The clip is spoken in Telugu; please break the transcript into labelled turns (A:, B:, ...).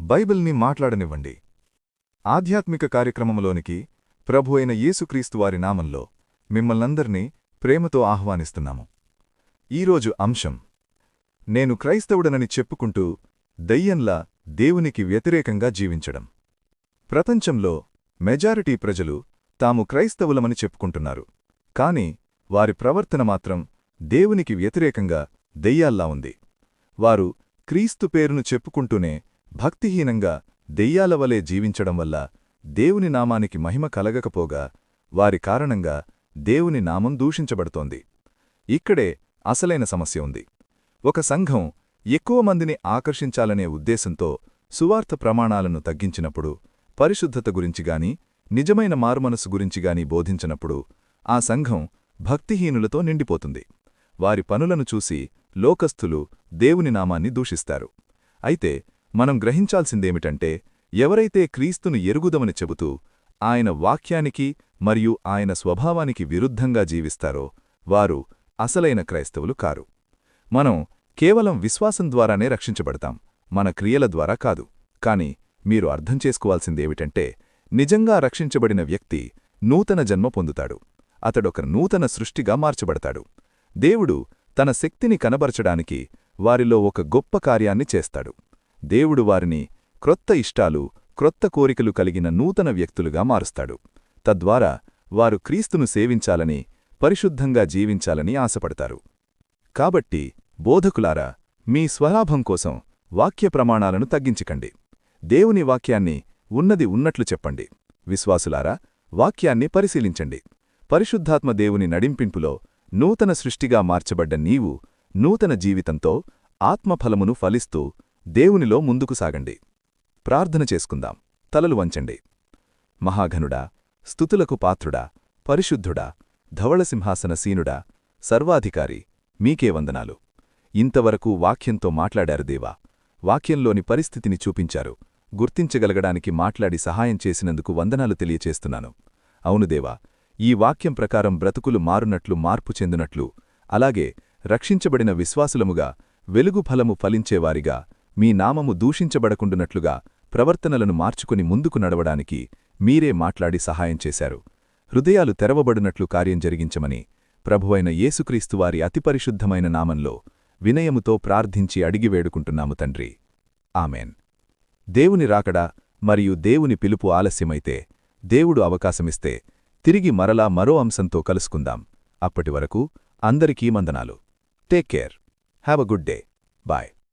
A: బైబిల్ని మాట్లాడనివ్వండి. ఆధ్యాత్మిక కార్యక్రమంలోనికి ప్రభు అయిన యేసుక్రీస్తువారి నామంలో మిమ్మల్నందర్నీ ప్రేమతో ఆహ్వానిస్తున్నాము. ఈరోజు అంశం: నేను క్రైస్తవుడనని చెప్పుకుంటూ దయ్యంలా దేవునికి వ్యతిరేకంగా జీవించడం. ప్రపంచంలో మెజారిటీ ప్రజలు తాము క్రైస్తవులమని చెప్పుకుంటున్నారు, కాని వారి ప్రవర్తన మాత్రం దేవునికి వ్యతిరేకంగా దెయ్యాల్లా ఉంది. వారు క్రీస్తు పేరును చెప్పుకుంటూనే భక్తిహీనంగా దెయ్యాలవలే జీవించడం వల్ల దేవుని నామానికి మహిమ కలగకపోగా వారి కారణంగా దేవుని నామం దూషించబడుతోంది. ఇక్కడే అసలైన సమస్య ఉంది. ఒక సంఘం ఎక్కువ మందిని ఆకర్షించాలనే ఉద్దేశంతో సువార్త ప్రమాణాలను తగ్గించినప్పుడు, పరిశుద్ధత గురించిగాని నిజమైన మారుమనసు గురించిగాని బోధించినప్పుడు ఆ సంఘం భక్తిహీనులతో నిండిపోతుంది. వారి పనులను చూసి లోకస్థులు దేవుని నామాన్ని దూషిస్తారు. అయితే మనం గ్రహించాల్సిందేమిటంటే, ఎవరైతే క్రీస్తును ఎరుగుదమని చెబుతూ ఆయన వాక్యానికి మరియు ఆయన స్వభావానికి విరుద్ధంగా జీవిస్తారో వారు అసలైన క్రైస్తవులు కారు. మనం కేవలం విశ్వాసం ద్వారానే రక్షించబడతాం, మన క్రియల ద్వారా కాదు. కాని మీరు అర్థం చేసుకోవాల్సిందేమిటంటే, నిజంగా రక్షించబడిన వ్యక్తి నూతన జన్మ పొందుతాడు. అతడొక నూతన సృష్టిగా మార్చబడతాడు. దేవుడు తన శక్తిని కనబరచడానికి వారిలో ఒక గొప్ప కార్యాన్ని చేస్తాడు. దేవుడు వారిని క్రొత్త ఇష్టాలు, క్రొత్త కోరికలు కలిగిన నూతన వ్యక్తులుగా మారుస్తాడు. తద్వారా వారు క్రీస్తును సేవించాలని, పరిశుద్ధంగా జీవించాలని ఆశపడతారు. కాబట్టి బోధకులారా, మీ స్వలాభం కోసం వాక్య ప్రమాణాలను తగ్గించకండి. దేవుని వాక్యాన్ని ఉన్నది ఉన్నట్లు చెప్పండి. విశ్వాసులారా, వాక్యాన్ని పరిశీలించండి. పరిశుద్ధాత్మ దేవుని నడింపింపులో నూతన సృష్టిగా మార్చబడ్డ నీవు నూతన జీవితంతో ఆత్మఫలమును ఫలిస్తూ దేవునిలో ముందుకు సాగండి. ప్రార్థన చేసుకుందాం. తలలు వంచండి. మహాఘనుడా, స్తుతులకు పాత్రుడా, పరిశుద్ధుడా, ధవళసింహాసనసీనుడా, సర్వాధికారి, మీకే వందనాలు. ఇంతవరకు వాక్యంతో మాట్లాడారు దేవా. వాక్యంలోని పరిస్థితిని చూపించారు. గుర్తించగలగడానికి మాట్లాడి సహాయం చేసినందుకు వందనాలు తెలియచేస్తున్నాను. అవును దేవా, ఈ వాక్యం ప్రకారం బ్రతుకులు మారునట్లు, మార్పు చెందునట్లు, అలాగే రక్షించబడిన విశ్వాసులముగా వెలుగు ఫలము ఫలించేవారిగా, మీ నామము దూషించబడకుండునట్లుగా ప్రవర్తనలను మార్చుకుని ముందుకు నడవడానికి మీరే మాట్లాడి సహాయం చేశారు. హృదయాలు తెరవబడినట్లు కార్యం జరిగించమని ప్రభువైన యేసుక్రీస్తువారి అతి పరిశుద్ధమైన నామంలో వినయముతో ప్రార్థించి అడిగి వేడుకుంటున్నాము తండ్రి. ఆమెన్. దేవుని రాకడా మరియు దేవుని పిలుపు ఆలస్యమైతే, దేవుడు అవకాశమిస్తే తిరిగి మరలా మరో అంశంతో కలుసుకుందాం. అప్పటివరకు అందరికీ వందనాలు. Take care. Have a good day. Bye.